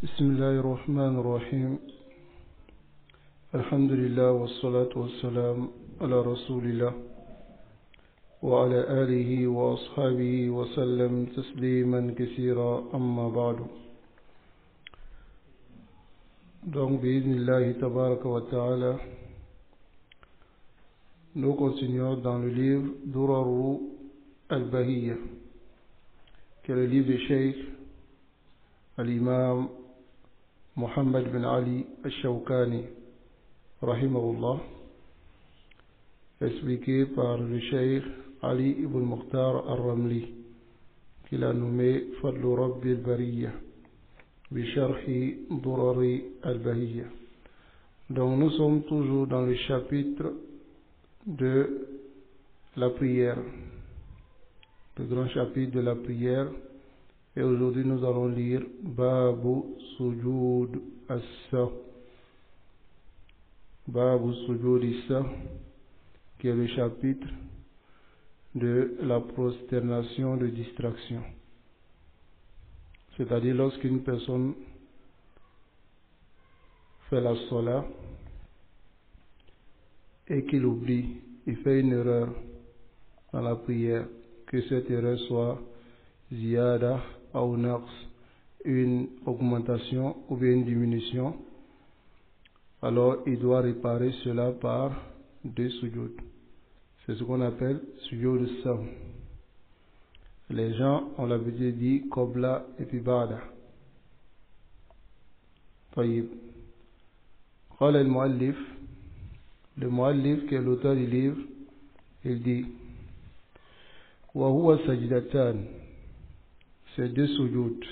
بسم الله الرحمن الرحيم. الحمد لله والصلاة والسلام على رسول الله وعلى آله وأصحابه وسلم تسليما كثيرا أما بعد. Donc, bi'idhnillahi tabaraka wa ta'ala, nous continuons dans le livre Duraru al-Bahiyya, qui est le livre du Cheikh al-Imam Muhammad bin Ali al-Shawkani, rahimahullah, expliqué par le Cheikh Ali ibn Mukhtar al-Ramli, qu'il a nommé Fadlu Rabbi al-Bariyya, Bisharhi Durari al-Bahiyya. Donc nous sommes toujours dans le chapitre de la prière, le grand chapitre de la prière. Et aujourd'hui nous allons lire Babu Sujud as-Sahw, Babu Sujud as-Sahw, qui est le chapitre de la prosternation de distraction. C'est-à-dire lorsqu'une personne fait la salat et qu'il oublie, il fait une erreur dans la prière, que cette erreur soit ziyada ou naqs, une augmentation ou bien une diminution, alors il doit réparer cela par deux sujud. C'est ce qu'on appelle sujud as-sahw. Les gens ont l'habitude de dire Qabla et puis Ba'da. طيب. قال المؤلف, le muallif qui est l'auteur du livre, il dit وهو سجدتان, c'est deux sujud.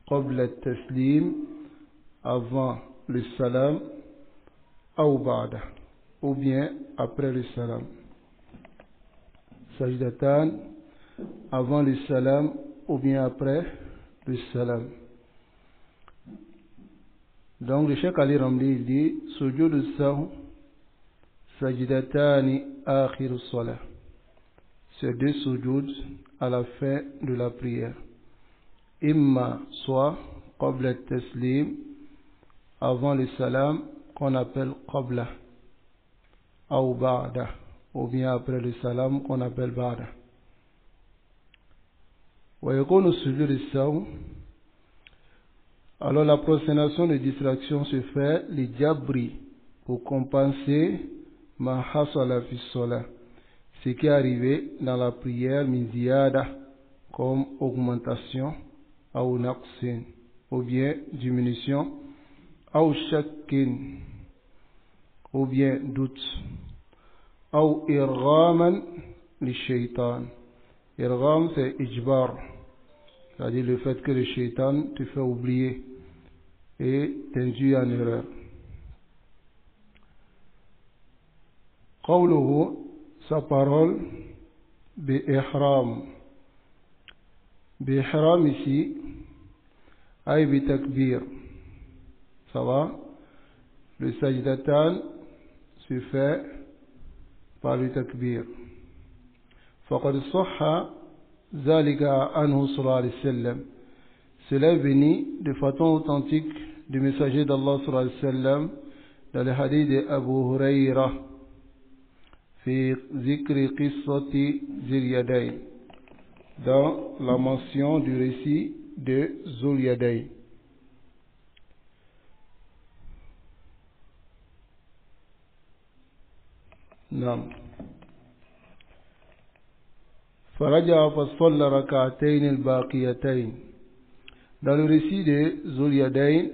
Qabla at-taslim, avant le salam, ou Ba'da, ou bien après le salam. Sajdatan, avant le salam ou bien après le salam. Donc le Cheikh Ali Ramli il dit Sujud as-sahw sajdatani akhir as-salah, c'est deux sujud à la fin de la prière. Imma, soit qabla at-taslim, avant le salam qu'on appelle qabla, ou ba'da, ou bien après le salam qu'on appelle ba'da. ويكون السجود السهو, alors la prosternation de distraction se fait li jabri, pour compenser ma hasala fi salat, ce qui est arrivé dans la prière min ziyada, comme augmentation, ou naqsin, ou bien diminution, ou shakkin, ou bien doute, ou irghaman li shaitan. Irgham c'est ijbar, c'est-à-dire le fait que le shaitan te fait oublier et t'induit en erreur. قوله, sa parole, bi-ihram. Bi-ihram ici, ay bi-takbir. Ça va? Le sajdatan se fait par le takbir. فقد صح ذلك عنه صلى الله عليه وسلم, cela est venu de façon authentique du messager d'Allah صلى الله عليه وسلم dans le hadith de Abu Huraira في ذكر قصة ذي اليدين, dans la mention du récit de Zul Yadayn. نعم. فرجع فصلى ركعتين الباقيتين. Dans le récit de Zul Yadayn,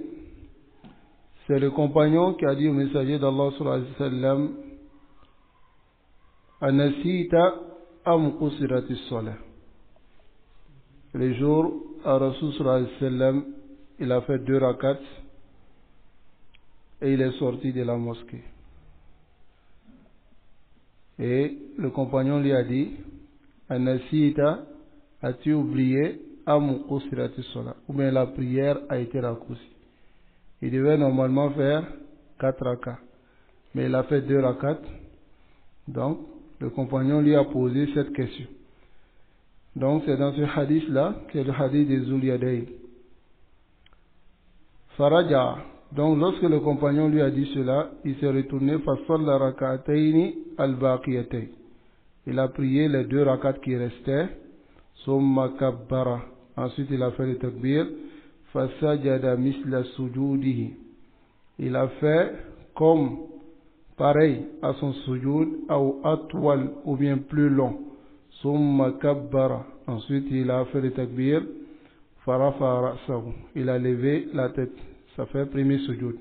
c'est le compagnon qui a dit au messager d'Allah sallallahu alayhi wa sallam Anasita am qusirat as-salah. Le jour à Rasul sallallahu alayhi wa sallam, il a fait 2 rakats et il est sorti de la mosquée. Et le compagnon lui a dit Anasita, as-tu oublié am qusirat as-salah, ou bien la prière a été raccourcie. Il devait normalement faire 4 rakats, mais il a fait 2 rakats. Donc le compagnon lui a posé cette question. Donc c'est dans ce hadith là, qui est le hadith de Zul Yadayn. Faraja. Donc lorsque le compagnon lui a dit cela, il s'est retourné fasalla rak'ataini al-baqiyatayn. Il a prié les 2 rak'at qui restaient. Summa kabbara. Ensuite il a fait le takbir. Fasajada misla sujudihi. Il a fait comme pareil à son sujoud, ou atwal, ou bien plus long. Summa kabbara. Ensuite il a fait le takbir. Farafa ra'sahu. Il a levé la tête. Ça fait premier sujoud.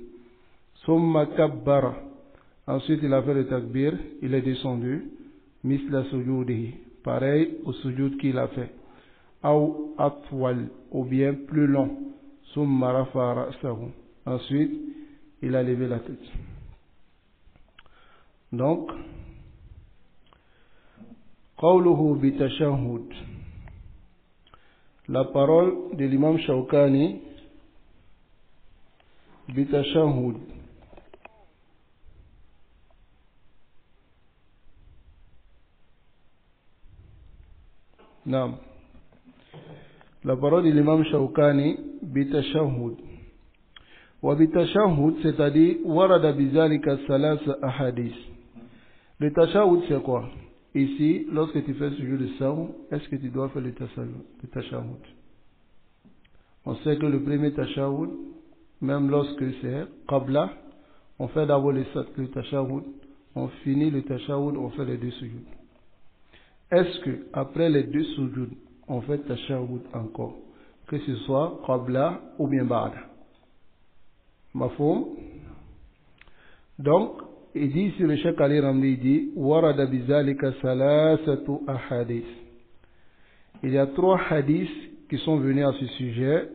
Summa kabbara. Ensuite il a fait le takbir. Il est descendu. Misla sujudihi. Pareil au sujoud qu'il a fait. Ou atwal, ou bien plus long. Summa rafa ra'sahu. Ensuite il a levé la tête. Donc, qawluhu bitashahhud. La parole de l'imam Shawkani, bitashahhud. Naam. La parole de l'imam Shawkani, bitashahhud. Wa bitashahhud, c'est-à-dire, warada bizalika salasa ahadith. Le tashahhud, c'est quoi? Ici, lorsque tu fais ce jeu de sahu, est-ce que tu dois faire le tashahhud? On sait que le premier tashahhud, même lorsque c'est qabla, on fait d'abord le tashahhud, on finit le tashahhud, on fait les 2 sujoud. Est-ce que après les 2 sujoud, on fait tashahhud encore, que ce soit qabla ou bien ba'da? Mafhum? Donc, il dit ici, le Cheikh Ali Ramli dit, warada bizalika salasatu ahadith. Il y a 3 hadiths qui sont venus à ce sujet,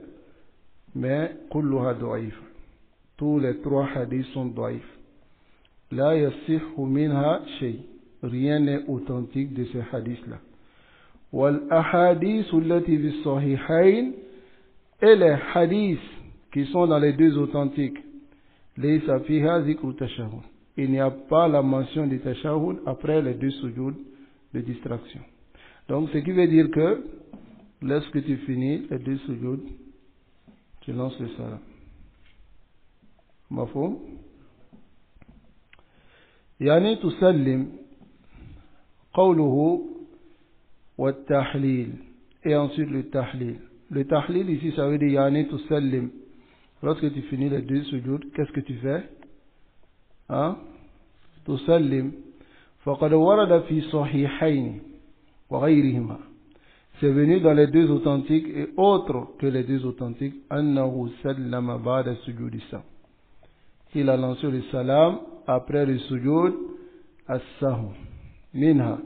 mais kulluha da'if. Tous les 3 hadiths sont da'if. La yassihu minha shay. Rien n'est authentique de ces hadiths-là. Wal ahadith allati fi sahihayn, et les hadiths qui sont dans les 2 authentiques, laysa fiha zikru tashahhud. Il n'y a pas la mention du tashahhud après les 2 sujoud de distraction. Donc, ce qui veut dire que lorsque tu finis les 2 sujoud, tu lances le salam. Mafhum? Yani tusallim qawluhu wa tahlil. Et ensuite le tahlil. Le tahlil ici, ça veut dire yani tusallim. Lorsque tu finis les 2 sujoud, qu'est-ce que tu fais? تسلم فقد ورد في صحيحين وغيرهما. C'est venu dans les 2 authentiques et autres que les 2 authentiques. أنه سلم بعد سجود السهو. Il a lancé le salam après le sujoud as-sahw. Minha.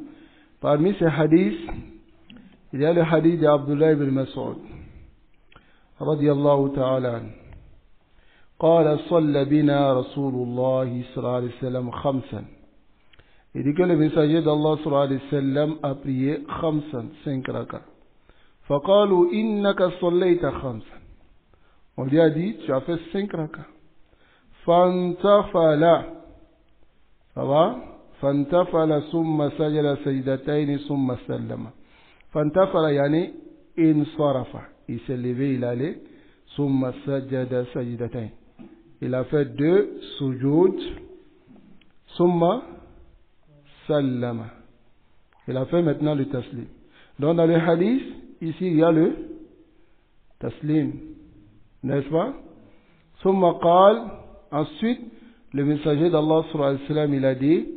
Parmi ces hadiths, il y a le hadith d'Abdullah ibn Mas'ud radiyallahu ta'ala anhu. قال صلى بنا رسول الله صلى الله عليه وسلم خمسا. Il dit que le messager d'Allah صلى الله عليه وسلم a prié خمسا, 5 rakats. فقالوا إنك صليت خمسا. On lui a dit, tu as fait 5 rakats. فانتفل. Ça va? فانتفل ثم سجد سجدتين ثم سلم. فانتفل يعني انصرف. Il s'est levé, il allait. ثم سجد سجدتين. Il a fait 2 sujoud. Summa sallama. Il a fait maintenant le taslim. Donc dans le hadith, ici il y a le taslim. N'est-ce pas? Summa qal. Ensuite, le messager d'Allah sallallahu alayhi wa sallam, il a dit,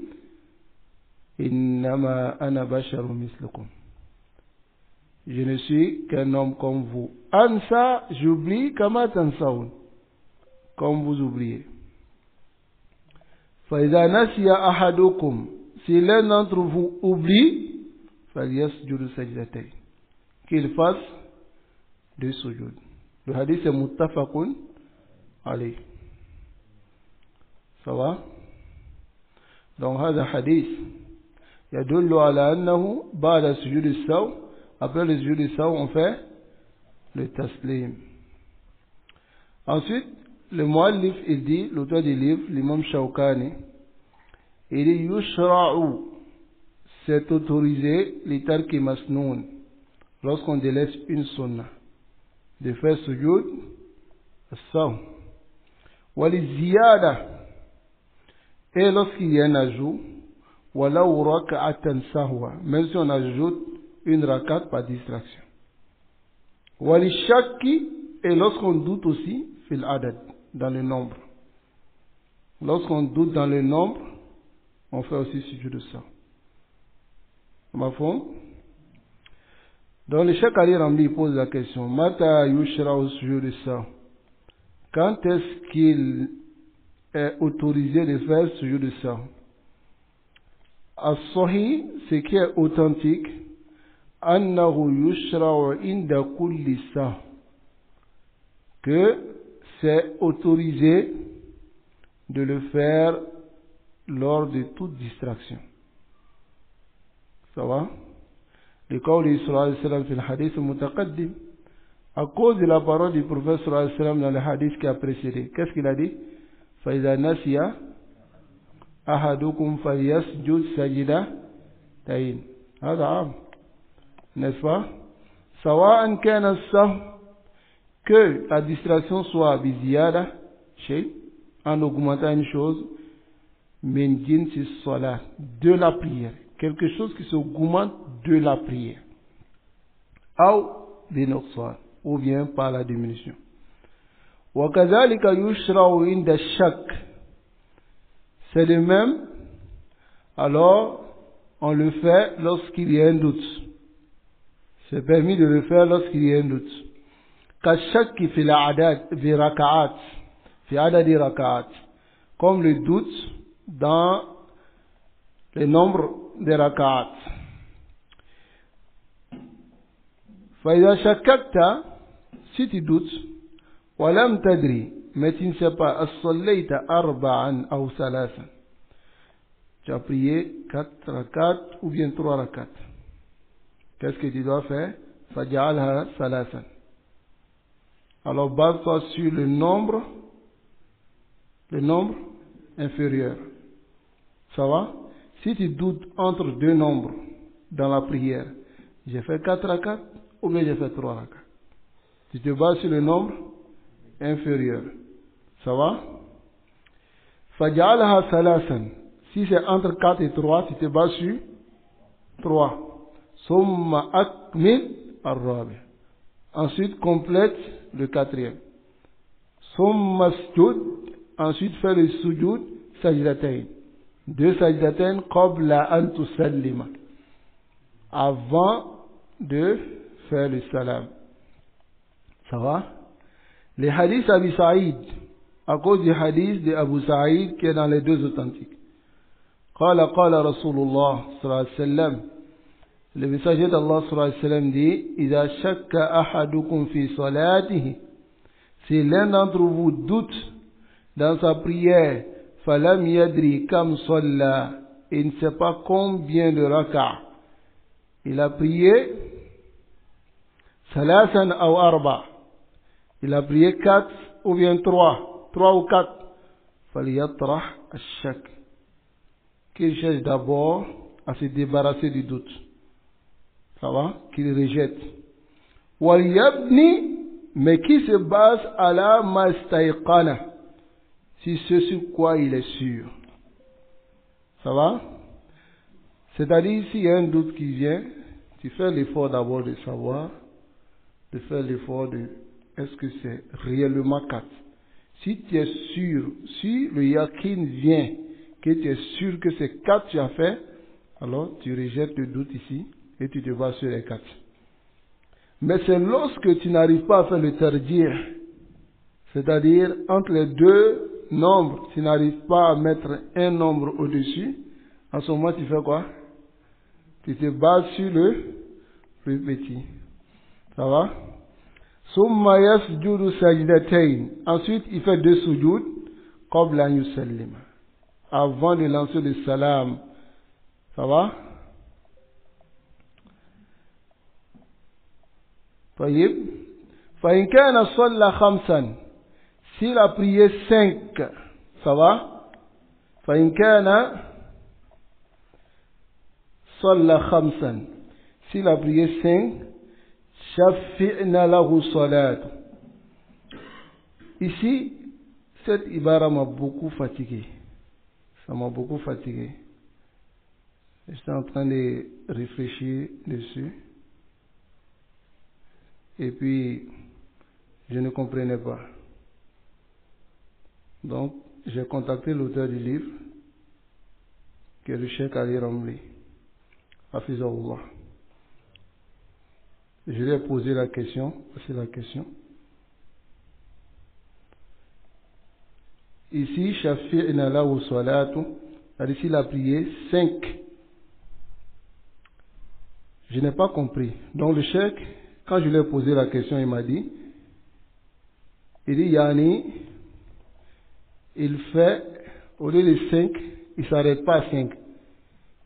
Innama ana basharun mislukum. Je ne suis qu'un homme comme vous. Ansa, j'oublie, kama tansaun. Comme vous oubliez. Faïda nasiya ahadukum. Si l'un d'entre vous oublie, falyasjudu sajdatayn. Qu'il fasse 2 sujoud. Le hadith est muttafaqun alayh. Ça va? Donc, هذا حديث يدل على أنه بعد سجود السهو. Après le sujoud السهو, on fait le taslim. Ensuite, le muallif, il dit, l'auteur du livre, l'imam Shawkani, il dit, yushra'u, c'est autorisé, litarki masnoun, lorsqu'on délaisse une sunna, de faire sujoud as-sahw. Waliziyada. Et lorsqu'il y a un ajout, walaw raka'atan sahwa, même si on ajoute une rakat par distraction. Walishaki, et lorsqu'on doute aussi, fil adad, dans le nombre. Lorsqu'on doute dans le nombre, on fait aussi sujet de ça. Mafhum? Dans le Cheikh Ali Ramli pose la question, Mata yushra au sujet de ça? Quand est-ce qu'il est autorisé de faire sujet de ça? As-Sahih, ce qui est authentique, annahu yushra'u inda kulli sa, que c'est autorisé de le faire lors de toute distraction. Ça va? Le qawli sallallahu alayhi wa sallam fi al-hadith al-mutaqaddim, à cause de la parole du prophète sallallahu alayhi wa sallam dans le hadith qui a précédé. Qu'est-ce qu'il a dit? Fa idha nasiya ahadukum falyasjud sajdatayn. Hada am. N'est-ce pas? Sawa'an kana as-sahw, que la distraction soit biziyada, en augmentant une chose, min jinsi salat, de la prière, quelque chose qui s'augmente de la prière, ou bien par la diminution. Wa kadhalika yushra'u inda shak, c'est le même, alors on le fait lorsqu'il y a un doute. C'est permis de le faire lorsqu'il y a un doute. Kashaki fi l'adad fi raka'at, fi adadi raka'at, comme le doute dans le nombre des raka'at. Fa idha shakkakta, si tu doutes, wa lam tadri, mais tu ne sais pas, as-sallayta arba'an aw salasan, tu as prié 4 rak'at ou bien 3 rak'at. Qu'est-ce que tu dois faire? Faj'alha salasan. Alors base-toi sur le nombre inférieur. Ça va? Si tu doutes entre deux nombres dans la prière, j'ai fait 4 rak'at ou bien j'ai fait 3 rak'at. Tu te bases sur le nombre inférieur. Ça va? Faj'alha salasan. Si c'est entre 4 et 3, tu te bases sur 3. Summa akmil ar-rabi. Ensuite, complète le 4e. Summa sujud. Ensuite, fais le sujud sajdatayn. 2 sajdatayn qabla an tusallima. Avant de faire le salam. Ça va? Les hadiths Abi Saïd, à cause du hadith de Abu Saïd qui est dans les deux authentiques. Qala Rasulullah sallallahu alayhi wa sallam. Le messager d'Allah sallallahu alayhi wa sallam dit, Idha shakka ahadukum fi salatihi, si l'un d'entre vous doute dans sa prière, falam yadri kam salla, il ne sait pas combien de raka. Il a prié salasan aw arba. Il a prié 4 ou bien 3 ou 4. Falyatrah ash-shak. Qu'il cherche d'abord à se débarrasser du doute. Ça va? Qu'il rejette. Wal yabni, mais qui se base à la mastayqana, si ce sur quoi il est sûr. Ça va? C'est-à-dire, s'il y a un doute qui vient, tu fais l'effort d'abord de savoir, de faire l'effort de est-ce que c'est réellement 4. Si tu es sûr, si le yakin vient, que tu es sûr que c'est 4 tu as fait, alors tu rejettes le doute ici et tu te bases sur les 4. Mais c'est lorsque tu n'arrives pas à faire le tarjih, c'est-à-dire entre les deux nombres, tu n'arrives pas à mettre un nombre au-dessus, en ce moment tu fais quoi? Tu te bases sur le plus petit. Ça va? Summa yasjudu sajdatayn. Ensuite, il fait 2 sujoud, qabla an yusallima, avant de lancer le salam. Ça va? طيب. فإن كان صلى 5, s'il a prié 5, ça va? فإن كان صلى 5, s'il a prié 5, شفعنا له صلاة. Ici, Cette ibara m'a beaucoup fatigué. Ça m'a beaucoup fatigué. J'étais en train de réfléchir dessus. Et puis, je ne comprenais pas. Donc, j'ai contacté l'auteur du livre, qui est le Cheikh Ali Ramli, Hafizahullah. Je lui ai posé la question, c'est la question. Ici, Shafi'ina la ou salatu, ici il a prié 5. Je n'ai pas compris. Donc le cheikh, quand je lui ai posé la question, il m'a dit, Yani, il fait, au lieu de 5, il ne s'arrête pas à 5.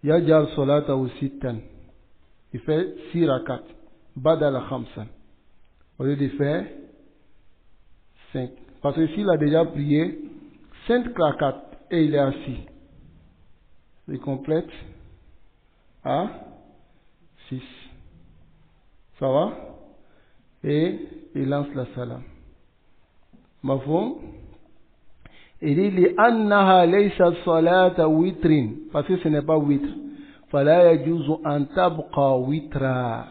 Yajal salata ou sitan. Il fait 6 rakat. Badal khamsan. Au lieu de faire 5. Parce que s'il a déjà prié 5 rakat et il est assis, il complète à 6. Ça va? Et il lance la salam. Mafhum? Il dit li annaha laysa salata witrin, parce que ce n'est pas witr. Fala yajuzu an tabqa witra.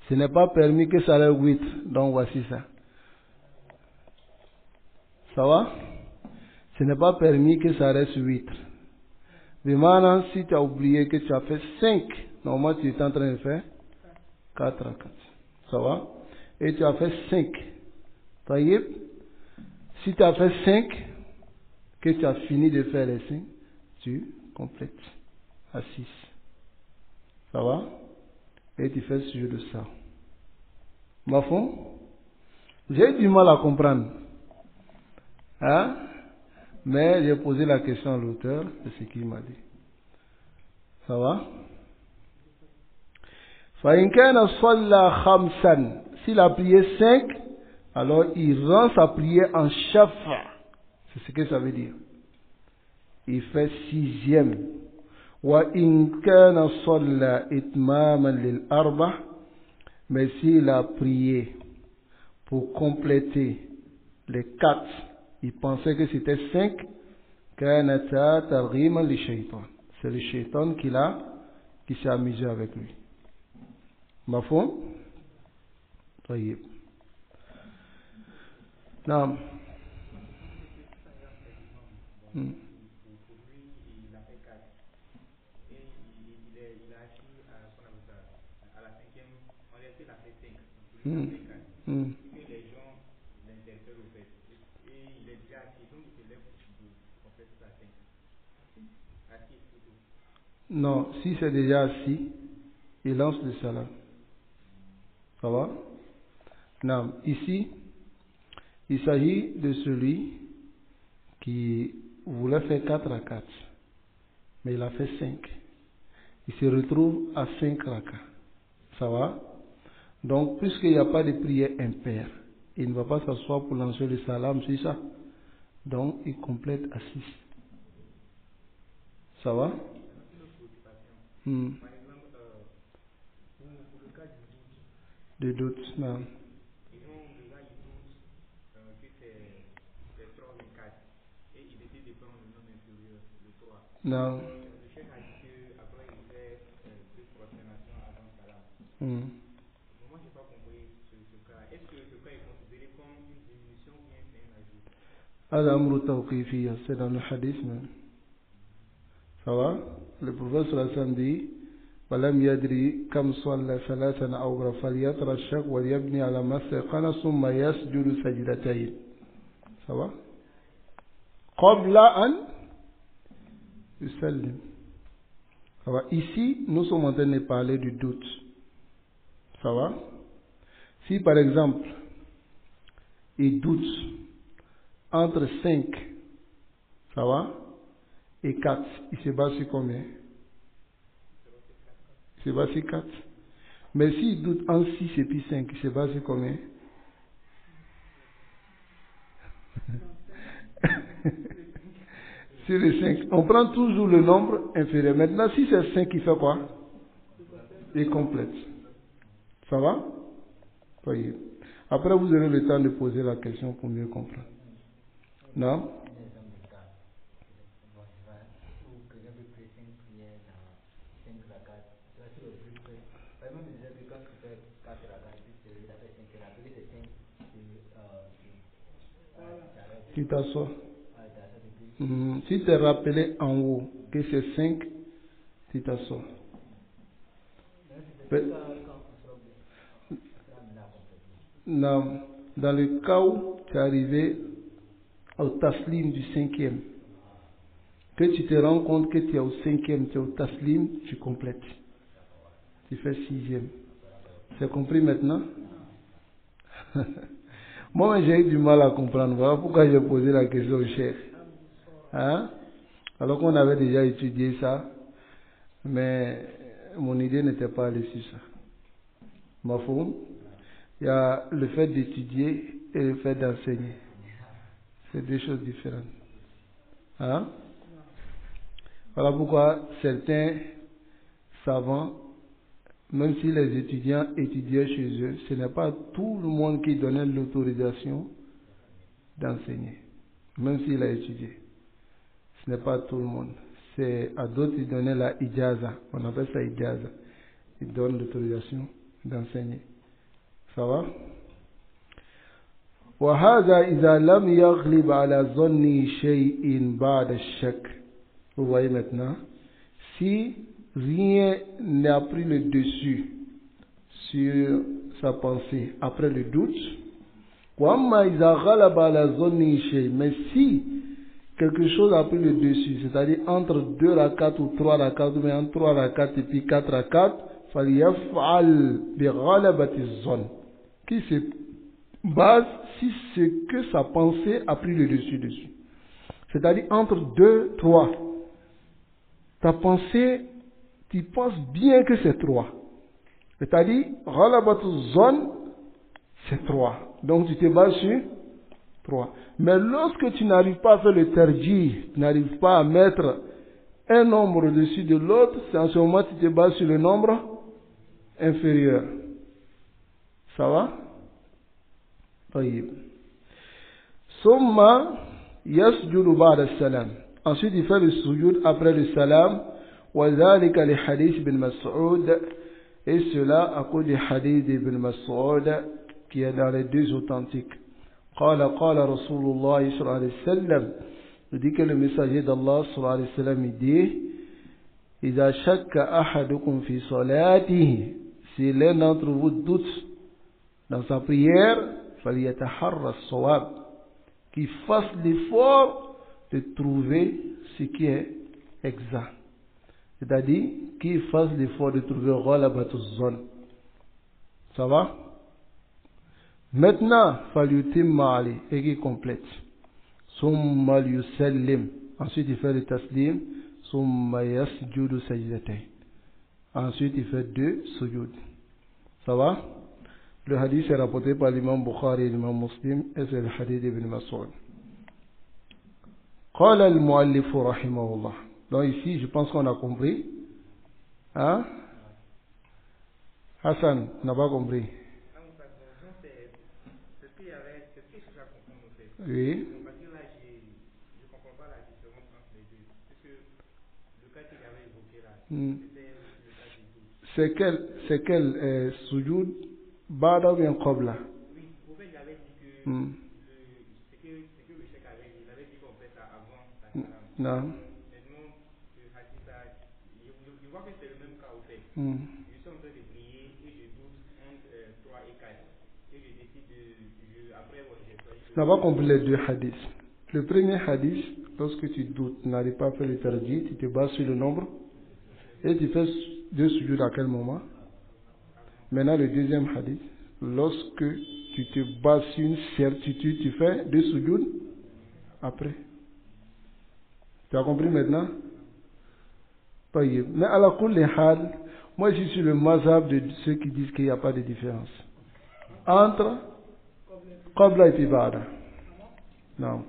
Ce n'est pas permis que ça reste witr. Donc voici ça. Ça va? Ce n'est pas permis que ça reste witr. Mais maintenant, si tu as oublié que tu as fait 5, normalement tu es en train de faire 4 à 4. Ça va? Et tu as fait 5. Taïb. Si tu as fait 5, que tu as fini de faire les 5, tu complètes à 6. Ça va? Et tu fais ce jeu de ça. Mafon? J'ai du mal à comprendre. Hein? Mais j'ai posé la question à l'auteur de ce qu'il m'a dit. Ça va? فَإِنْ كَانَ صَلَّى خَمْسًا. S'il a prié 5, alors il rend sa prière en shafa. C'est ce que ça veut dire. Il fait 6e. وَإِنْ كَانَ صَلَّى إِتْمَامًا لِلْأَرْبَعِ. Mais s'il a prié pour compléter les 4, il pensait que c'était 5, كَانَتَا تَرْغِيمًا لِلشَّيْطَانِ. C'est le shaitan qui s'est amusé avec lui. Mafhum? طيب. نعم. Non, si c'est déjà assis, il lance le salam. Ça va? Non, ici, il s'agit de celui qui voulait faire 4 à 4, mais il a fait 5. Il se retrouve à 5 rakas. Ça va? Donc, puisqu'il n'y a pas de prière impaire, il ne va pas s'asseoir pour lancer le salam, c'est ça. Donc, il complète à 6. Ça va? Par exemple, pour le cas du doute. Non. Disons, le gars, il doute que c'est 3 ou 4. Et il décide de prendre le nombre inférieur, le 3. Non. Le chef a dit qu'après, il fait 2 prosternations avant salam. Moi, je n'ai pas compris ce cas. Est-ce que ce cas est considéré comme une diminution ou bien c'est un ajout? Al-Amru Tawqifiyya, c'est dans le hadith même. Ça va? Le prophète sallallahu alayhi wa sallam dit وَلَمْ يَدْرِ كَمْ صَلَّى ثَلَاثًا أَوْ أَكْثَرَ فَلْيَتَرَشَّقْ وَلْيَبْنِ عَلَى مَا اسْتَيْقَنَ ثُمَّ يَسْجُدُ سَجْدَتَيْنِ. Ça va? قَبْلَ أَنْ يُسَلِّمَ. Ça va? Ici, nous sommes en train de parler du doute. Ça va? Si par exemple, il doute entre 5, ça va? Et 4, il se base sur combien? Il se base sur 4. Mais s'il doute en 6 et puis 5, il se base sur combien? Sur les 5. On prend toujours le nombre inférieur. Maintenant, si c'est 5, il fait quoi? Il complète. Ça va? Oui. Après, vous aurez le temps de poser la question pour mieux comprendre. Non. Tu t'assois. Si tu es rappelé en haut que c'est 5, tu t'assois. Non. Dans le cas où tu es arrivé au taslim du 5e, que tu te rends compte que tu es au 5e, tu es au taslim, tu complètes. Tu fais 6e. C'est compris maintenant? Moi, j'ai eu du mal à comprendre. Voilà pourquoi j'ai posé la question au chef. Hein? Alors qu'on avait déjà étudié ça, mais mon idée n'était pas allée sur ça. Mafhum? Il y a le fait d'étudier et le fait d'enseigner. C'est deux choses différentes. Hein? Voilà pourquoi certains savants, même si les étudiants étudiaient chez eux, ce n'est pas tout le monde qui donnait l'autorisation d'enseigner, même s'il a étudié. Ce n'est pas tout le monde. C'est à d'autres qui donnaient la ijaza. On appelle ça ijaza. Ils donnent l'autorisation d'enseigner. Ça va? وهذا إذا لم يغلب على ظن شيء بعد الشك. Vous voyez maintenant, si rien n'a pris le dessus sur sa pensée après le doute, وأما إذا غلب على ظن شيء, mais si quelque chose a pris le dessus, c'est-à-dire entre 2 rakats ou 3 rakats, ou bien entre 3 rakats et puis 4 rakats, فَلْيَفْعَلْ بِغَلَبَةِ الظَّنِّ, qui se base si ce que sa pensée a pris le dessus. C'est-à-dire entre 2, 3. Ta pensée, tu penses bien que c'est 3. C'est-à-dire, غَلَبَةُ الظَّنِّ, c'est 3. Donc tu te bases sur 3. Mais lorsque tu n'arrives pas à faire le tarjih, tu n'arrives pas à mettre un nombre au-dessus de l'autre, c'est en ce moment que tu te bases sur le nombre inférieur. Ça va? طيب. ثم يسجد بعد السلام. Ensuite il fait le sujoud après le salam. وذلك لحديث بن مسعود. Et cela à cause du hadith d'Ibn Mas'ud qui est dans les deux authentiques. قال رسول الله صلى الله عليه وسلم. Il dit que le messager d'Allah صلى الله عليه وسلم il dit إذا شك أحدكم في صلاته, si l'un d'entre vous doute dans sa prière, فليتحرى الصواب, qu'il fasse l'effort de trouver ce qui est exact. C'est-à-dire qu'il fasse l'effort de trouver غلبة الظن. Ça va? Maintenant, فليتم عليه, et qu'il complète. ثم ليسلم, ensuite il fait le taslim. ثم يسجد سجدتين, ensuite il fait 2 sujoud. Ça va? Le hadith est rapporté par l'imam Bukhari et l'imam Muslim, et c'est le hadith d'Ibn Mas'ud. قال المؤلف رحمه الله. Donc ici, je pense qu'on a compris. Hein? Hassan n'a pas compris. Oui. Parce que là, je ne comprends pas la différence entre les deux. Parce que le cas qu'il avait évoqué là, c'était le cas du doute. C'est quel sujoud? Bada ou bien Qabla? Oui, au fait, il avait dit que ce que le cheikh avait dit, il avait dit qu'on fait ça avant la salam. Non. Maintenant, le hadith là, je vois que c'est le même cas au fait. Je suis en train de prier et je doute entre 3 et 4. Et je décide après, j'ai choisi. Tu n'as pas compris les deux hadiths. Le premier hadith, lorsque tu doutes, tu n'arrives pas à faire le tarjih, tu te bases sur le nombre et tu fais 2 sujouds à quel moment? Maintenant, le deuxième hadith, lorsque tu te bases sur une certitude, tu fais 2 sujouds après. Tu as compris maintenant? Mais à la kulli hal, moi je suis le mazhab de ceux qui disent qu'il n'y a pas de différence entre Qabla et puis Ba'da. Non.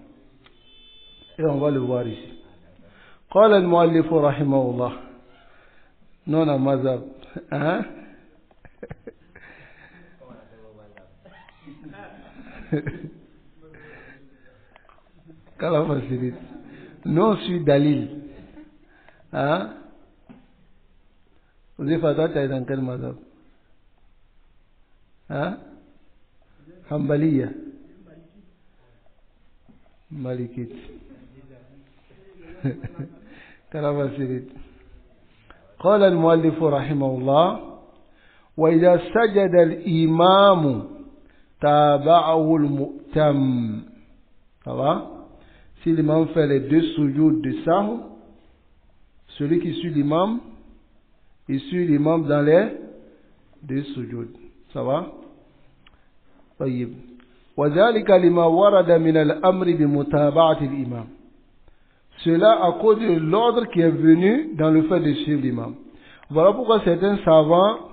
Et on va le voir ici. قال المؤلف رحمه الله. Non, non, mazhab. Hein? Qu'Allah facilite. Nous, on suit Dalil. Hein? Vous avez fait tu es dans quel mazhab? Hein? Hanbaliya. Malikite. كلام سيد. قال المؤلف رحمه الله وإذا سجد الإمام تابعه المؤتم. Ça va? Si l'imam fait les deux sujoud de sahou, celui qui suit l'imam, il suit l'imam dans les deux sujoud. Ça va? طيب. وذلك لما ورد من الأمر بمتابعة الإمام. Cela à cause de l'ordre qui est venu dans le fait de suivre l'imam. Voilà pourquoi certains savants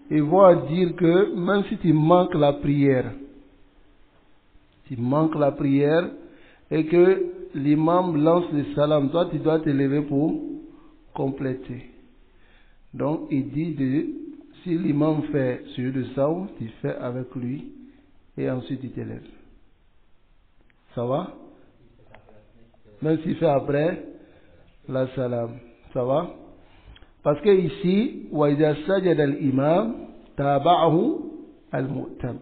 ils vont dire que même si tu manques la prière, et que l'imam lance le salam, toi tu dois te lever pour compléter. Donc il dit si l'imam fait celui de saou, tu fais avec lui et ensuite tu te lèves. Ça va? Même s'il fait après la salam. Ça va? Parce que ici, وَإِذَا سَجَدَ الْإِمَامِ تَابَعَهُ الْمُؤْتَمِ.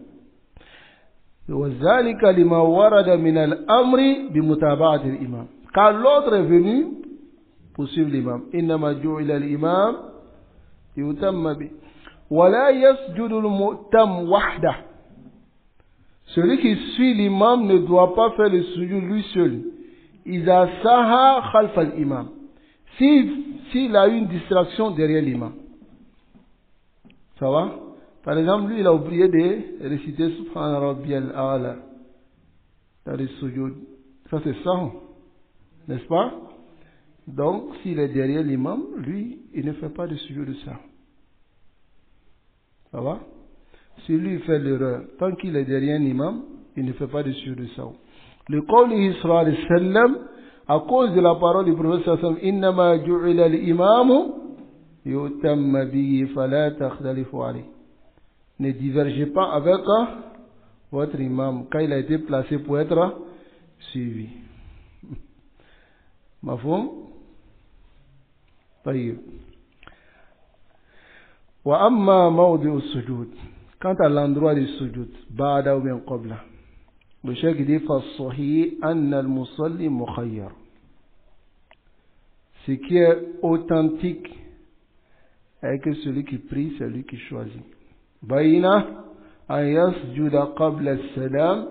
وَذَلِكَ لِمَا وَرَدَ مِنَ الْأَمْرِ بِمُتَابَعَةِ الْإِمَامِ. Car l'ordre est venu pour suivre l'imam. إِنَّمَا جُعِلَ الْإِمَامِ يُؤْتَمَّ بِهِ وَلَا يَسْجُدُ الْمُؤْتَمُ وَحْدَهُ. Celui qui suit l'imam ne doit pas faire le sujoud lui seul. إِذَا سَهَى خَلْفَ الْإِمَامِ. S'il a eu une distraction derrière l'imam. Ça va? Par exemple, lui, il a oublié de réciter Subhana Rabbiyal A'la dans le sujoud. Ça, c'est ça. N'est-ce pas? Donc, s'il est derrière l'imam, lui, il ne fait pas de sujoud de ça. Ça va? Si lui fait l'erreur, tant qu'il est derrière l'imam, il ne fait pas de sujoud de ça. Le qawli sallallahu alayhi wa sallam, à cause de la parole du prophète sallallahu alayhi wa sallam, innama ju'ila al-imamu yutamma bihi fala takhtalifu alayhi. Ne divergez pas avec votre imam quand il a été placé pour être suivi. Mafhum? طيب. وأما موضع السجود. Quant à l'endroit du sujud, ba'da ou bien qabla. Le cheikh dit فالصحيح أن المصلي مخير. Ce qui est authentique est que celui qui prie, c'est lui qui choisit. بين أن يسجد قبل السلام,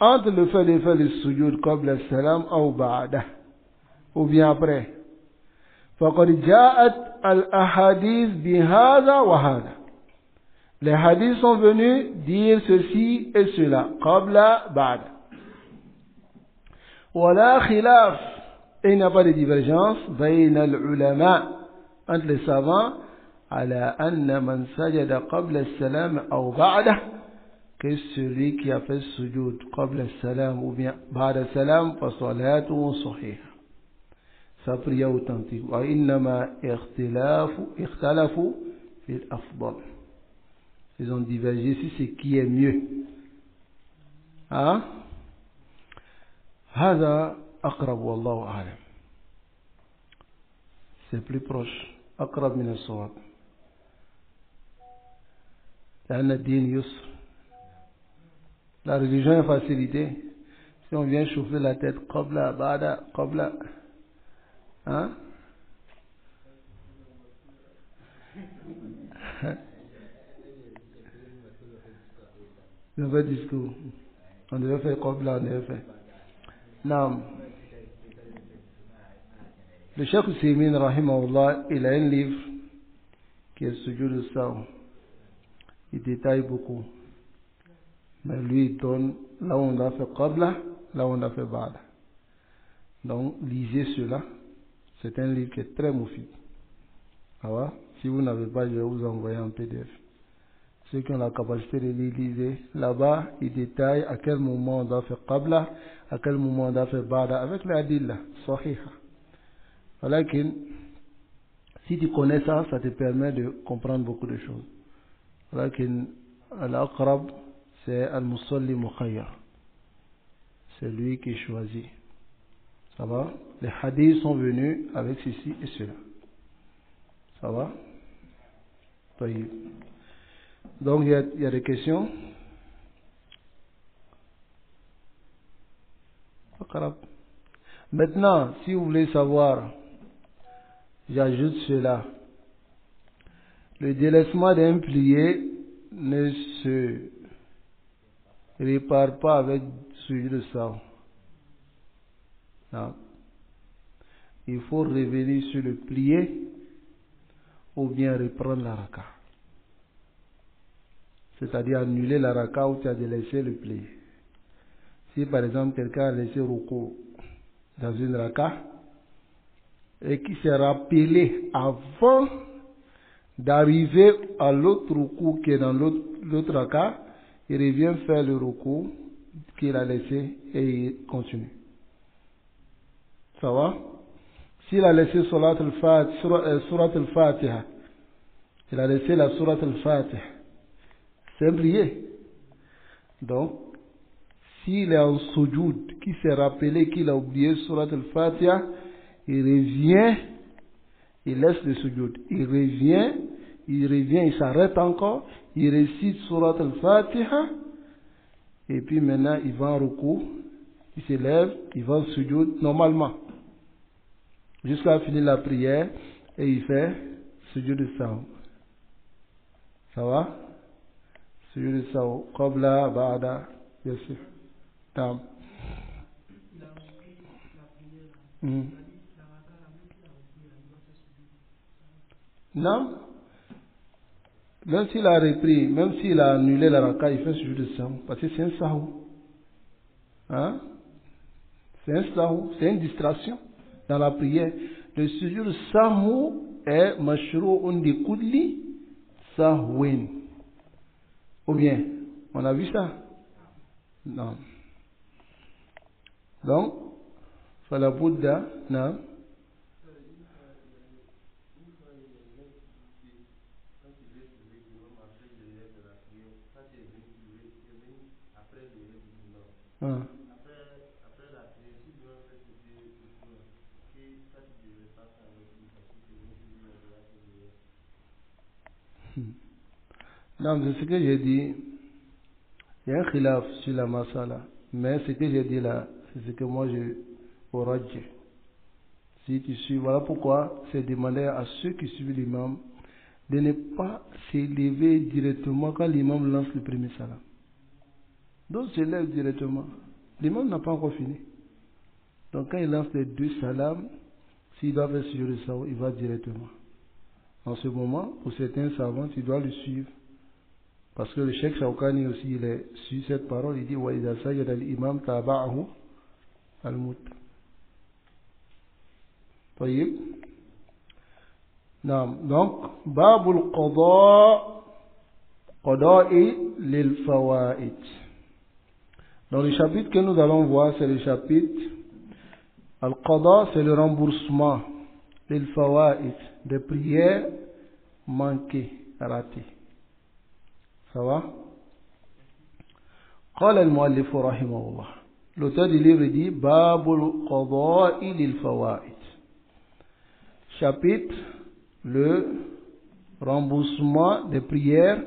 entre le fait de faire le sujud قبل السلام أو بعده, ou bien après. فقد جاءت الأحاديث بهذا وهذا. Les hadiths sont venus dire ceci et cela. Qabla, ba'da. Wala khilaf. Et il n'y a pas de divergence. Bayna al-ulama. Entre les savants. Ala anna man sajada qabla al-salam ou ba'da. Que celui qui a fait sujoud qabla al-salam ou bien ba'da al-salam. Fa salatu sahih. Sa prière authentique. Wa innama ikhtalafu fil afdal. Ils ont divergé sur ce qui est mieux. Hein? هذا أقرب والله أعلم. C'est plus proche. أقرب من الصواب. لأن الدين يسر. La religion est facilitée. Si on vient chauffer la tête, قبل بعد قبل. Hein? Le discours. On devait faire comme là, on devait faire. Non. Le Cheikh Usaymin, rahimahullah, il a un livre qui est Sujoud al-Saw. Il détaille beaucoup. Mais lui, il donne là où on a fait Qabla, là où on a fait Ba'da. Donc, lisez cela. C'est un livre qui est très moufid. Alors, si vous n'avez pas, je vais vous envoyer un PDF. Ceux qui ont la capacité de lire, là-bas, ils détaillent à quel moment on doit faire Qabla, à quel moment on doit faire Ba'da, avec les adilla, sahiha. Voilà que, si tu connais ça, ça te permet de comprendre beaucoup de choses. Voilà que, al-aqrab, c'est al-musalli mukhayyar. C'est lui qui choisit. Ça va? Les hadiths sont venus avec ceci et cela. Ça va? Oui. Donc, il y a des questions? Maintenant, si vous voulez savoir, j'ajoute cela. Le délaissement d'un plié ne se répare pas avec celui de ça. Non. Il faut revenir sur le plié ou bien reprendre la raka. C'est-à-dire annuler la raka où tu as délaissé le plié. Si par exemple quelqu'un a laissé ruku dans une raka et qui s'est rappelé avant d'arriver à l'autre ruku qui est dans l'autre raka, il revient faire le ruku qu'il a laissé et il continue. Ça va? S'il a laissé surat al-Fatiha, il a laissé la surat al-Fatiha, c'est un prié. Donc, s'il est en sujoud, qui s'est rappelé qu'il a oublié surat al-Fatiha, il revient, il laisse le sujoud. Il revient, il s'arrête encore, il récite surat al-Fatiha, et puis maintenant il va en ruku, il se lève, il va en sujoud normalement. Jusqu'à finir la prière, et il fait sujoud de sahu. Ça va? Sujoud de sahu. Qabla, ba'da, bien sûr. Tam. Non? Même s'il a repris, même s'il a annulé la raka, il fait sujoud de sahu. Parce que c'est un sahu. Hein? C'est un sahu. C'est une distraction dans la prière. Le sujoud de sahu est mashru'un bi kulli sahwin. Ou bien, on a vu ça? Non. Donc, fala Bouddha, non. Non, c'est ce que j'ai dit. Il y a un khilaf sur la masala. Mais ce que j'ai dit là, c'est ce que moi je aurais dit. Si tu suis, voilà pourquoi c'est demandé à ceux qui suivent l'imam de ne pas s'élever directement quand l'imam lance le premier salam. Donc se lève directement. L'imam n'a pas encore fini. Donc quand il lance les deux salams, s'il doit faire suivre le salam, il va directement. En ce moment, pour certains savants, tu dois le suivre. Parce que le Cheikh Shawkani aussi, il est sur cette parole, il dit wa idha sajada al-imam taba'ahu al-mut. طيب. Donc, babul qada'i lil fawaid. Dans le chapitre que nous allons voir, c'est le chapitre al-qada, c'est le remboursement lil fawaid, des prières manquées, ratées. Ça va? قال المؤلف رحمه الله. L'auteur du livre dit babul qada'i lil fawaid. Chapitre, le remboursement des prières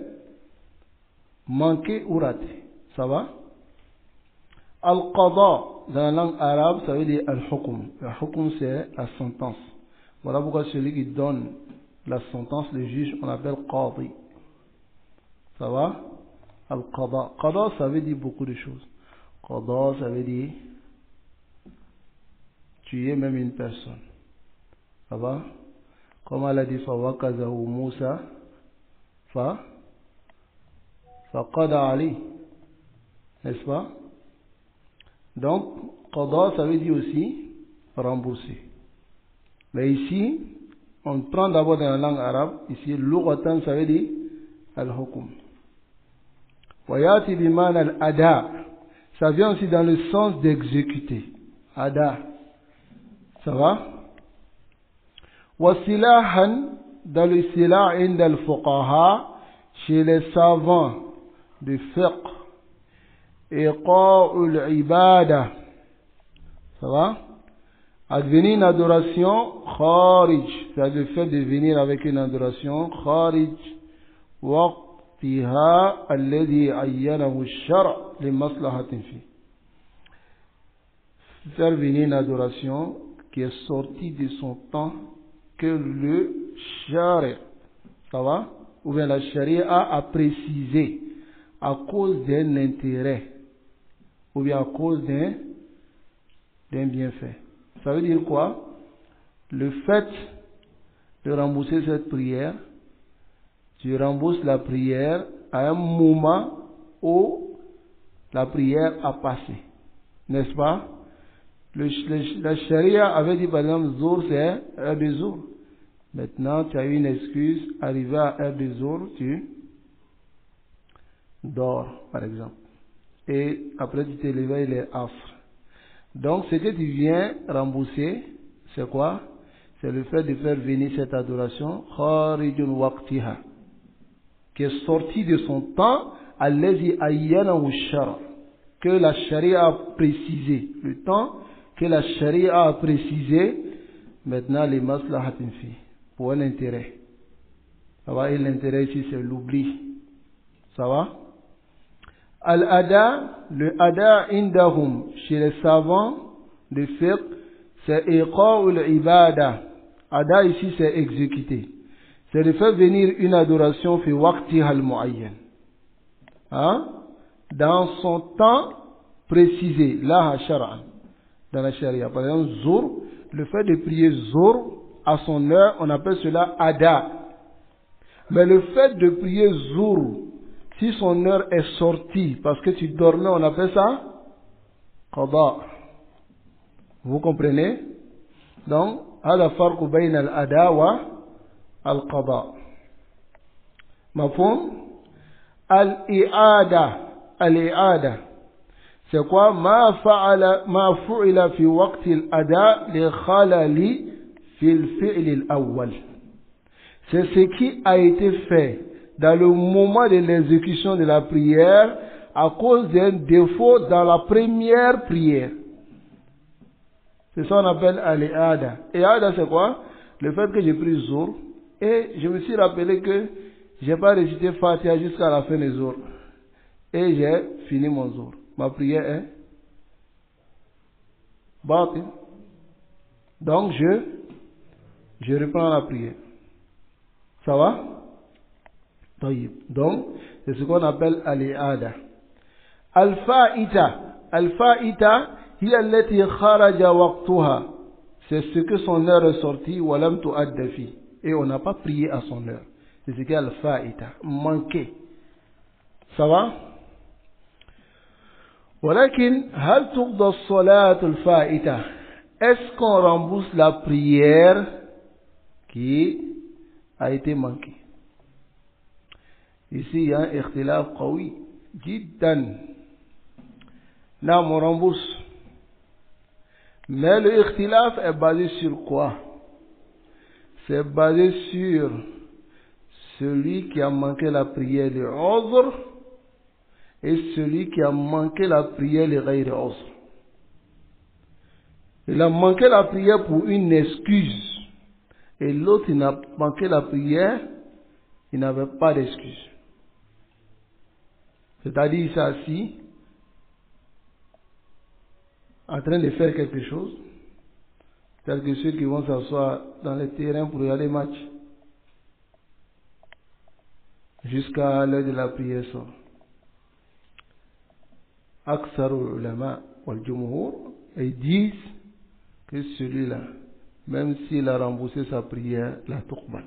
manquées ou ratées. Ça va? Al-qada, dans la langue arabe, ça veut dire al-hukm. Al-hukm, c'est la sentence. Voilà pourquoi celui qui donne la sentence, le juge, on appelle qadi. Ça va? Al-qada. Qada, ça veut dire beaucoup de choses. Qada, ça veut dire tuer même une personne. Ça va? Comme elle a dit, fawakazahu Moussa, faqada Ali. N'est-ce pas? Donc, qada, ça veut dire aussi rembourser. Mais ici, on prend d'abord dans la langue arabe, ici, lughatan, ça veut dire al-hukm. Wayati biman al-ada. Ça vient aussi dans le sens d'exécuter. Ada. Ça va? Wasilahan, dans le silah ind al-fuqaha, chez les savants de fiqh, iqa'ul ibada, Ça va? Advenir une adoration kharij, c'est le fait de venir avec une adoration kharij waqtiha alladhi ayyanahu ash-shar' li maslahatin fi. Faire venir une adoration qui est sortie de son temps que le shari', ça va? Ou bien la charia a précisé à cause d'un intérêt ou bien à cause d'un bienfait. Ça veut dire quoi? Le fait de rembourser cette prière, tu rembourses la prière à un moment où la prière a passé. N'est-ce pas? La charia avait dit par exemple, Zour c'est heure de Zour. Maintenant, tu as eu une excuse, arrivé à heure de Zour, tu dors, par exemple. Et après, tu te réveilles les Asr. Donc, ce que tu viens rembourser, c'est quoi? C'est le fait de faire venir cette adoration, kharijun waqtiha, qui est sortie de son temps, allazi ayyanahu ash-shar', que la charia a précisé. Le temps que la charia a précisé, maintenant les maslahatin fi, pour un intérêt. Ça va? Et l'intérêt ici, c'est l'oubli. Ça va? Al-ada, le ada indahum, chez les savants de fiqh, c'est iqa'ul ibada. Ada ici, c'est exécuter. C'est de faire venir une adoration fi waqtiha al-mu'ayyan. Hein? Dans son temps précisé, là, shar'an, dans la charia. Par exemple, Zour, le fait de prier Zour à son heure, on appelle cela ada. Mais le fait de prier Zour, si son heure est sortie parce que tu dormais, on appelle ça qada. Vous comprenez? Donc, هذا فرق بين الأداء والقضاء. مفهوم؟ الإعادة c'est quoi? ما فعل في وقت الأداء لخلل في الفعل الأول. C'est ce qui a été fait dans le moment de l'exécution de la prière à cause d'un défaut dans la première prière. C'est ça qu'on appelle al-i'ada. I'ada c'est quoi? Le fait que j'ai pris Zour et je me suis rappelé que j'ai pas récité Fatiha jusqu'à la fin des Zour. Et j'ai fini mon Zour. Ma prière est batil. Donc je reprends la prière. Ça va? Donc, c'est ce qu'on appelle al-i'ada. Al-fa'ita. Al-fa'ita, hiya allati kharaja waqtuha. C'est ce que son heure est sortie, wa lam tu'adda fi. Et on n'a pas prié à son heure. C'est ce qu'est al-fa'ita. Manqué. Ça va? ولكن هل تقضى الصلاة الفائتة? Est-ce qu'on rembourse la prière qui a été manquée? Ici, il y a un ikhtilaf qawi, jiddan. Là, on rembourse. Mais le ikhtilaf est basé sur quoi? C'est basé sur celui qui a manqué la prière de Uzr et celui qui a manqué la prière de Ghayr Uzr. Il a manqué la prière pour une excuse. Et l'autre, il a manqué la prière, il n'avait pas d'excuse. C'est-à-dire, il s'est assis, en train de faire quelque chose, tel que ceux qui vont s'asseoir dans les terrains pour regarder les matchs, jusqu'à l'heure de la prière sort. Aksarul ulama wal jumhur, ils disent que celui-là, même s'il a remboursé sa prière, la tuqbal.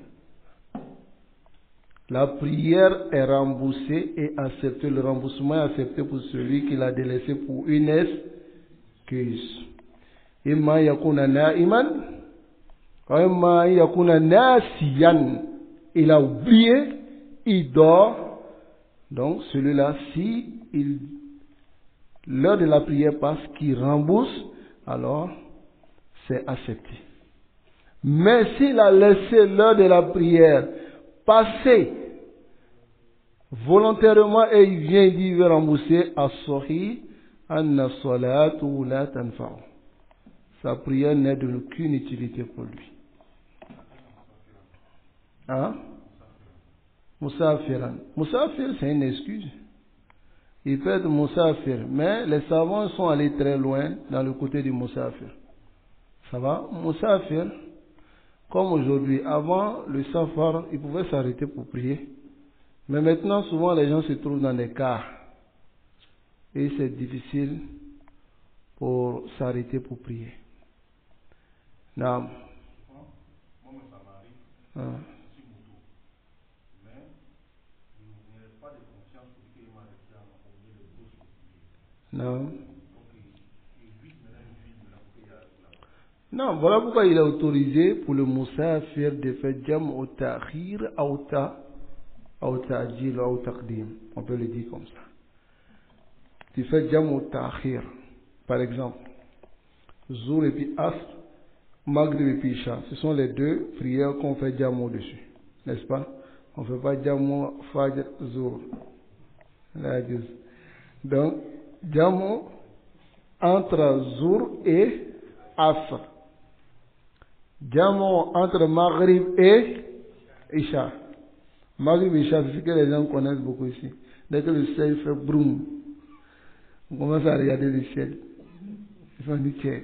La prière est remboursée et acceptée. Le remboursement est accepté pour celui qui l'a délaissé pour une excuse. Imma yakuna na'iman, ou imma yakuna nasiyan. Il a oublié, il dort. Donc celui-là, si l'heure de la prière passe, qu'il rembourse, alors c'est accepté. Mais s'il a laissé l'heure de la prière passer volontairement et il vient dire il veut rembourser, as-sahih anna salatu la tanfa'u. sa prière n'est d'aucune utilité pour lui. Hein? Moussafir, c'est une excuse. Il peut être Moussafir, mais les savants sont allés très loin dans le côté du Moussafir. Ça va? Moussafir, comme aujourd'hui, avant le safar, il pouvait s'arrêter pour prier. Mais maintenant, souvent, les gens se trouvent dans des cars. Et c'est difficile pour s'arrêter pour prier. Non. Moi, ça m'arrive. Je suis moto. Mais je n'ai pas de confiance pour qu'il m'arrête à m'envoyer le brousse pour prier. Non. Donc, il vite maintenant une ville de la prière. Non, voilà pourquoi il est autorisé pour le Moussafir de faire jam au ta'khir, au ta'jil, au taqdim. On peut le dire comme ça. Tu fais jam au ta'khir, par exemple. Zour et puis Asr, Maghrib et puis Isha. Ce sont les deux prières qu'on fait jam au-dessus. N'est-ce pas? On ne fait pas jam au Fajr, Zour. Donc, jam entre Zour et Asr. Jamo entre Maghrib et Isha. Maghrib et Isha, c'est ce que les gens connaissent beaucoup ici. Dès que le ciel fait broum, on commence à regarder le ciel. Ils font du tiers.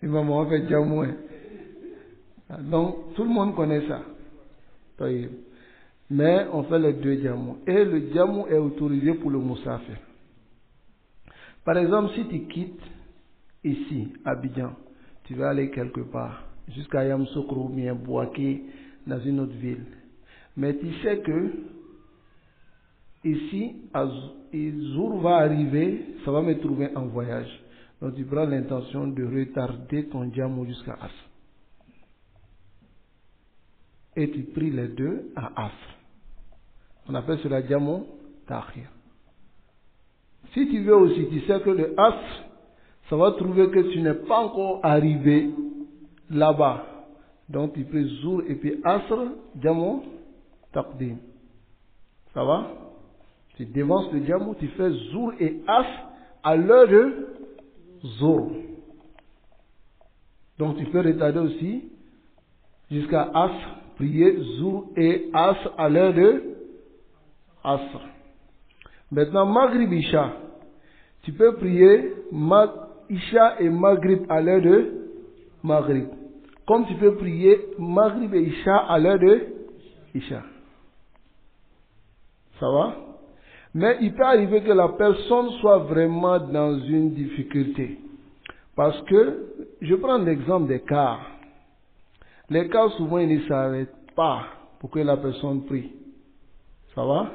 Ils vont faire Jamo. Donc, tout le monde connaît ça. Mais on fait les deux Jamo. Et le Jamo est autorisé pour le Moussafir. Par exemple, si tu quittes ici, à Abidjan, tu vas aller quelque part, jusqu'à Yamoussoukro ou bien Bouaké, dans une autre ville. Mais tu sais que ici, Zour va arriver, ça va me trouver en voyage. Donc tu prends l'intention de retarder ton Djamou jusqu'à Asr. Et tu pries les deux à Asr. On appelle cela Djamou Takhir. Si tu veux aussi, tu sais que le Asr, ça va trouver que tu n'es pas encore arrivé là-bas. Donc tu pries Zour et puis Asr, Djamou Taqdim. Ça va? Tu dévances le Djamou, tu fais Zour et Asr à l'heure de Zour. Donc tu peux retarder aussi jusqu'à Asr, prier Zour et Asr à l'heure de Asr. Maintenant Maghrib Isha, tu peux prier Isha et Maghrib à l'heure de Maghrib. Comme tu peux prier Maghrib et Isha à l'heure de Isha. Ça va? Mais il peut arriver que la personne soit vraiment dans une difficulté. Parce que, je prends l'exemple des cars. Les cars, souvent, ils ne s'arrêtent pas pour que la personne prie. Ça va?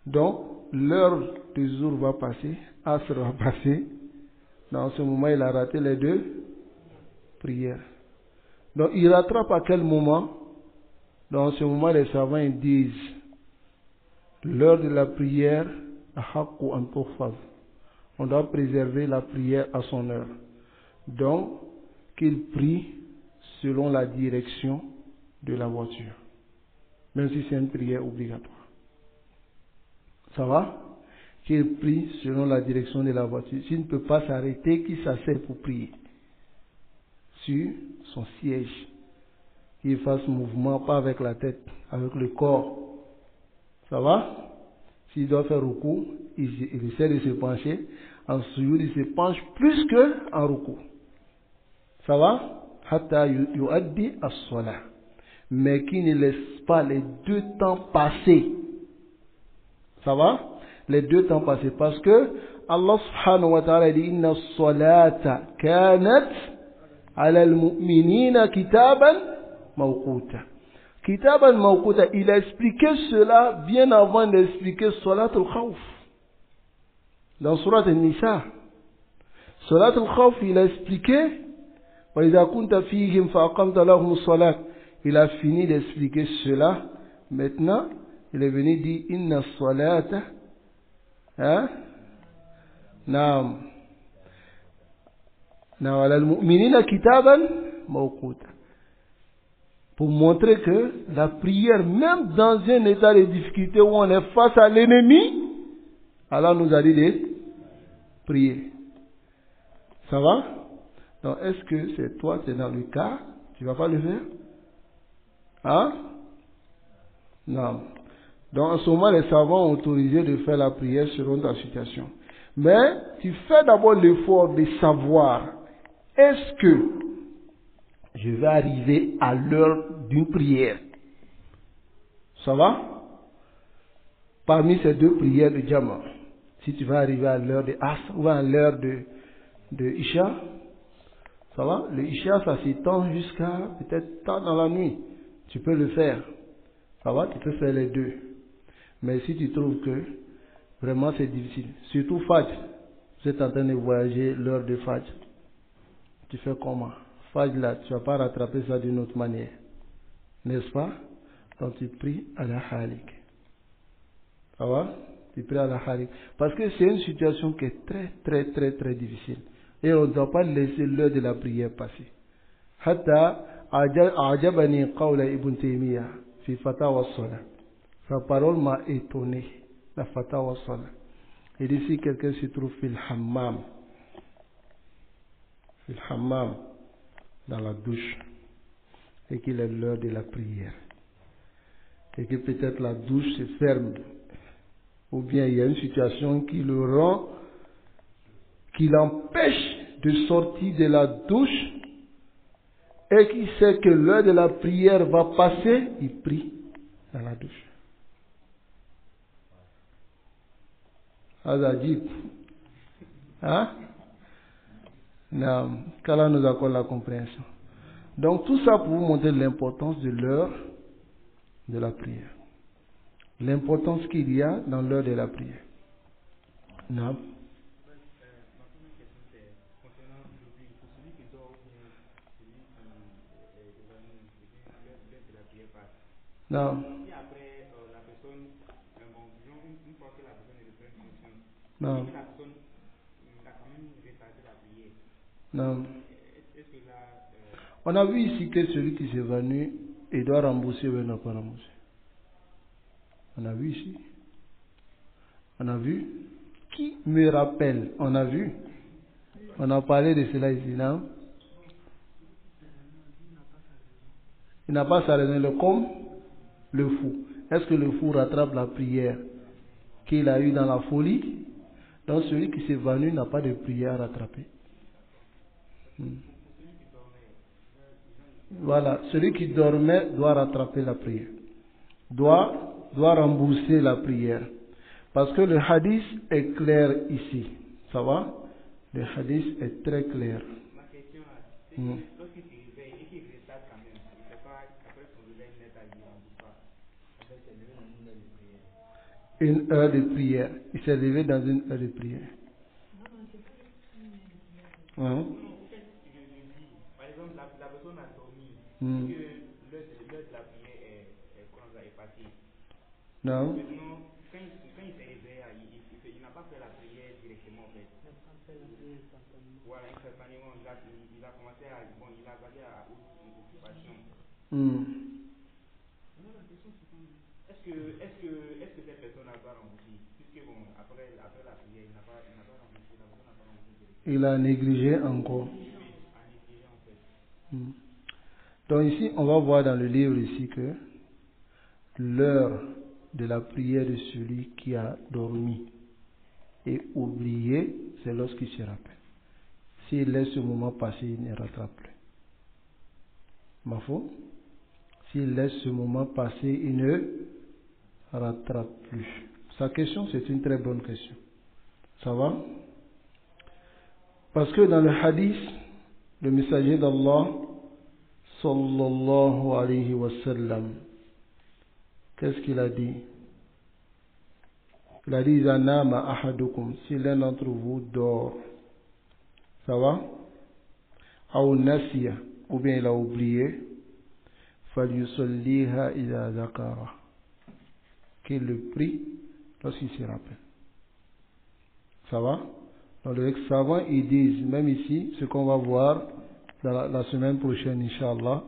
Donc, l'heure du jour va passer, Asr va passer. Dans ce moment, il a raté les deux prières. Donc, il rattrape à quel moment? Dans ce moment, les savants ils disent l'heure de la prière, on doit préserver la prière à son heure. Donc, qu'il prie selon la direction de la voiture. Même si c'est une prière obligatoire. Ça va? Qu'il prie selon la direction de la voiture. S'il ne peut pas s'arrêter, qu'il s'asseye pour prier. Sur son siège. Qu'il fasse mouvement, pas avec la tête, avec le corps. Ça va? S'il doit faire ruku, il essaie de se pencher. En sujoud, il se penche plus qu'en ruku. Ça va? Hatta yuaddi as-salah. Mais qui ne laisse pas les deux temps passer. Ça va? Les deux temps passer. Parce que Allah subhanahu wa ta'ala dit inna as-salata kanat ala al-mu'minina kitaban mawquta. Kitaban mawquta, il a expliqué cela bien avant d'expliquer Salat al-Khawf. Dans Surat al-Nisa. Salat al-Khawf, il a expliqué وَإِذَا كُنْتَ فِيهِمْ فَأَقَمْتَ لَهُمُ الصَّلَاةَ. Il a fini d'expliquer cela. Maintenant, il est venu dire inna as-salata naam ala al-mu'minina kitaban mawquta. Pour montrer que la prière, même dans un état de difficulté où on est face à l'ennemi, Allah nous a dit de prier. Ça va? Donc, est-ce que c'est toi, c'est dans le cas, tu ne vas pas le faire? Hein? Non. Donc, en ce moment, les savants ont autorisé de faire la prière selon ta situation. Mais, tu fais d'abord l'effort de savoir, est-ce que je vais arriver à l'heure d'une prière? Ça va? Parmi ces deux prières de Jama, si tu vas arriver à l'heure de Asr ou à l'heure de Isha, ça va? Le Isha, ça s'étend jusqu'à peut-être tard dans la nuit. Tu peux le faire. Ça va? Tu peux faire les deux. Mais si tu trouves que vraiment c'est difficile, surtout Fajr, vous êtes en train de voyager l'heure de Fajr, tu fais comment? Fajr là, tu ne vas pas rattraper ça d'une autre manière. N'est-ce pas? Donc tu pries à la halik. Ça va? Tu pries à la halik. Parce que c'est une situation qui est très très très très difficile. Et on ne doit pas laisser l'heure de la prière passer. Hatta ajabani qawla Ibn Taymiyyah fi Fatawa as-Salah. Sa parole m'a étonné. La Fatawa as-Salah. Et ici quelqu'un se trouve fil hammam. Fil hammam. Dans la douche. Et qu'il est l'heure de la prière. Et que peut-être la douche se ferme. Ou bien il y a une situation qui le rend, qui l'empêche de sortir de la douche, et qui sait que l'heure de la prière va passer, il prie dans la douche. Azadib. Hein? Non, qu'Allah nous accorde la compréhension. Donc tout ça pour vous montrer l'importance de l'heure de la prière. L'importance qu'il y a dans l'heure de la prière. Non. Ma première question c'est concernant l'oubli. Pour celui qui dort ou bien celui qui est évanoui, l'heure de la prière passe. Non. Et après, la personne, disons, une fois que la personne est de pleine conscience, Non. la personne a quand même retardé la prière. Non. Est-ce que là. On a vu ici que celui qui s'évanouit, il doit rembourser ou il n'a pas remboursé. On a vu ici. On a vu. Qui me rappelle? On a vu. On a parlé de cela ici, non? Il n'a pas sa raison, comme le fou. Est-ce que le fou rattrape la prière qu'il a eue dans la folie? Donc celui qui s'évanouit n'a pas de prière à rattraper. Voilà, celui qui dormait doit rattraper la prière. Doit rembourser la prière. Parce que le hadith est clair ici. Ça va? Le hadith est très clair. Ma question là, c'est lorsqu'il se réveille et qu'il retarde quand même, il ne fait pas après son réveil net à lui, on ne dit pas. En fait, c'est levé dans une heure de prière. Une heure de prière. Il s'est levé dans une heure de prière. Non, en fait, je dis, par exemple, la personne a dormi, que l'heure de la prière est passée. Non. Maintenant, quand il s'est réveillé, il n'a pas fait la prière directement en fait. Voilà, instantanément, il a commencé à. Bon, il a passé à une occupation. Est-ce que cette personne n'a pas remboursé? Puisque bon, après la prière, il n'a pas remboursé, la personne n'a pas remboursé. Il a négligé encore. Donc ici, on va voir dans le livre ici que l'heure de la prière de celui qui a dormi et oublié, c'est lorsqu'il se rappelle. S'il laisse ce moment passer, il ne rattrape plus. Ma foi? S'il laisse ce moment passer, il ne rattrape plus. Sa question, c'est une très bonne question. Ça va? Parce que dans le hadith, le messager d'Allah, sallallahu alayhi wa sallam, qu'est-ce qu'il a dit? Il a dit, Zanama ahadukum, si l'un d'entre vous dort, ça va? Ou nasiya, ou bien il a oublié, falyusalliha idha zakara, qu'il le prie lorsqu'il se rappelle. Ça va? Donc les savants, ils disent, même ici, ce qu'on va voir dans la semaine prochaine, Inch'Allah,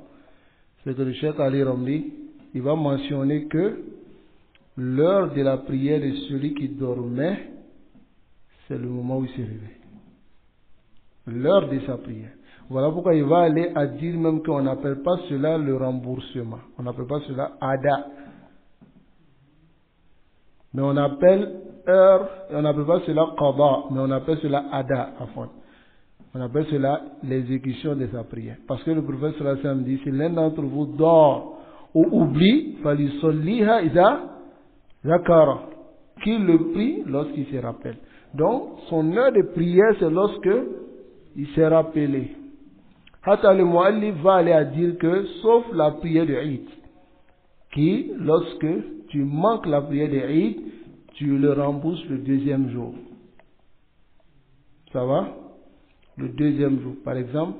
c'est que le Cheikh Ali Ramli, il va mentionner que l'heure de la prière de celui qui dormait, c'est le moment où il se réveille. L'heure de sa prière. Voilà pourquoi il va aller à dire même qu'on n'appelle pas cela le remboursement. On n'appelle pas cela ada. Mais on appelle heure, et on n'appelle pas cela qada, mais on appelle cela ada, afin. On appelle cela l'exécution de sa prière. Parce que le prophète sallallahu alayhi wa sallam dit, si l'un d'entre vous dort ou oublie, falisolliha iza zakara, qu'il le prie lorsqu'il se rappelle. Donc, son heure de prière, c'est lorsque il s'est rappelé. Hatta le muallif va aller à dire que, sauf la prière de Eid, qui, lorsque tu manques la prière de Eid, tu le rembourses le deuxième jour. Ça va? Le deuxième jour. Par exemple,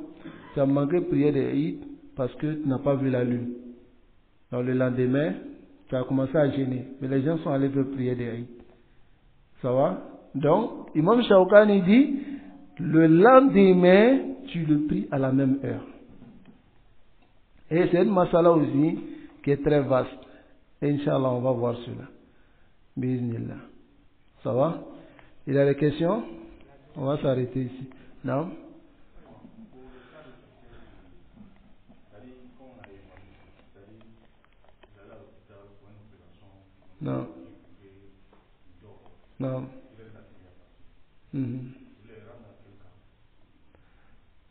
tu as manqué prière de Eid parce que tu n'as pas vu la lune. Donc le lendemain, tu as commencé à gêner. Mais les gens sont allés faire prière de Eid. Ça va? Donc, Imam Shawkani dit, le lendemain, tu le pries à la même heure. Et c'est une masala aussi qui est très vaste. Et Inch'Allah, on va voir cela. Bismillah. Ça va? Il y a des questions? On va s'arrêter ici. Non? Non. Non.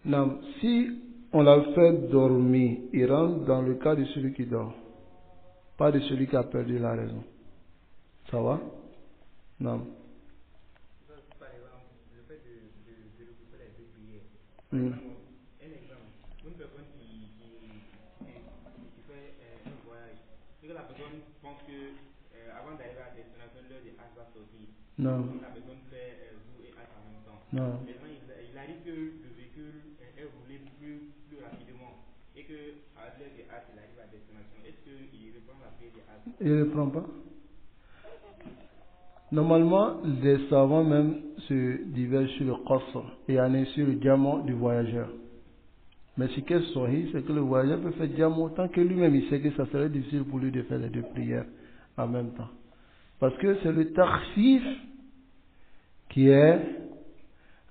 Non. Si on l'a fait dormir, il rentre dans le cas de celui qui dort. Pas de celui qui a perdu la raison. Ça va? Non. Par exemple, le fait de regrouper les deux prières. Un exemple, une personne qui fait un voyage, et que la personne pense que avant d'arriver à la destination, l'heure de Hajj va sortir. Non. Donc la personne fait Zou et Hajj en même temps. Non. Maintenant, il arrive que le véhicule est roulé plus rapidement et que à l'heure de Hajj, il arrive à la destination. Est-ce qu'il reprend la prière de Hajj? Il ne reprend pas. Normalement, les savants même se divergent sur le qasr et sur le diamant du voyageur. Mais ce qui est sahih, c'est que le voyageur peut faire diamant tant que lui-même il sait que ça serait difficile pour lui de faire les deux prières en même temps. Parce que c'est le takhfif qui est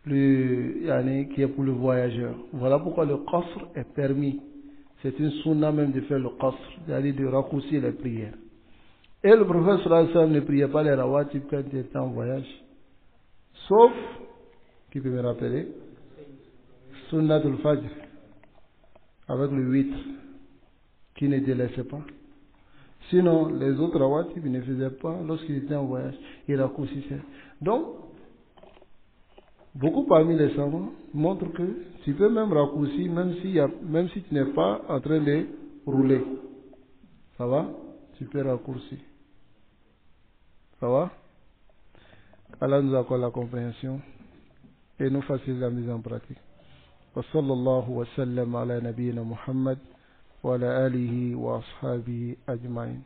pour le voyageur. Voilà pourquoi le qasr est permis. C'est une sunna même de faire le qasr, c'est-à-dire de raccourcir les prières. Et le prophète sallallahu alayhi wa sallam ne priait pas les rawatib quand il était en voyage. Sauf, qui peut me rappeler, sunnatul fajr, avec le 8, qui ne délaissait pas. Sinon, les autres rawatib, il ne faisait pas lorsqu'il était en voyage. Il raccourcissait. Donc, beaucoup parmi les savants montrent que tu peux même raccourcir, même si tu n'es pas en train de rouler. Ça va? Tu peux raccourcir. Ça va? Allah nous accorde la compréhension et nous facilite la mise en pratique. Wa sallallahu wa sallam ala nabiyyina Muhammad wa ala alihi wa ashabihi ajma'in.